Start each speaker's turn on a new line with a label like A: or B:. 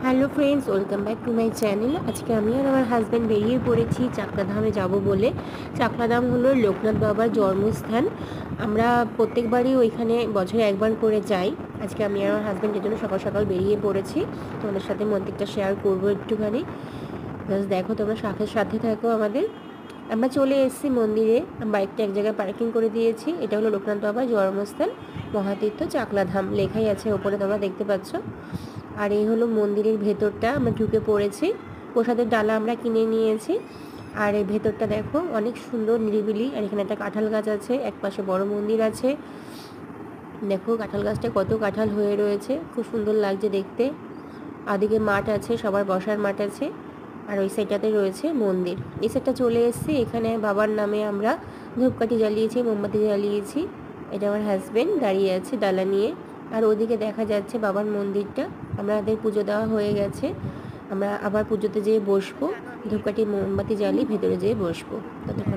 A: Hello friends, welcome back to my channel. আজকে আমি আর আমার হাজব্যান্ড বেরিয়ে পড়েছি চাকলাধামে যাব বলে। চাকলাধাম হলো লোকনাথ বাবার জন্মস্থান। আমরা প্রত্যেকবারই ওইখানে বছরে একবার করে যাই। আজকে আমি আর আমার হাজব্যান্ডের জন্য সকাল সকাল বেরিয়ে পড়েছি। তোমাদের সাথে মন্দিরটা শেয়ার করবো একটুখানি। জাস্ট দেখো, তোমরা সাথে সাথে থাকো আমাদের। আমরা চলে এসেছি মন্দিরে। বাইকটা এক জায়গায় পার্কিং করে দিয়েছি। এটা হলো লোকনাথ বাবার জন্মস্থান, মহাতীর্থ চাকলাধাম লেখাই আছে ওপরে, তোমরা দেখতে পাচ্ছ। আর এই হলো মন্দিরের ভেতরটা, আমরা ঢুকে পড়েছি। প্রসাদের ডালা আমরা কিনে নিয়েছি। আর এই ভেতরটা দেখো, অনেক সুন্দর নিরিবিলি। আর এখানে একটা কাঁঠাল গাছ আছে, একপাশে বড় মন্দির আছে। দেখো কাঁঠাল গাছটা কত কাঁঠাল হয়ে রয়েছে, খুব সুন্দর লাগছে দেখতে। আদিকে মাঠ আছে, সবার বসার মাঠ আছে। আর ওই সাইডটাতে রয়েছে মন্দির। এই সাইডটা চলে এসেছি। এখানে বাবার নামে আমরা ধূপকাঠি জ্বালিয়েছি, মোমবাতি জ্বালিয়েছি। এটা আমার হাজব্যান্ড দাঁড়িয়ে আছে ডালা নিয়ে। আর ওদিকে দেখা যাচ্ছে বাবার মন্দিরটা। আমাদের পুজো দেওয়া হয়ে গেছে। আমরা আবার পুজোতে যেয়ে বসবো, ধূপকাঠি মোমবাতি জ্বালিয়ে ভেতরে যেয়ে বসবো। ততক্ষণ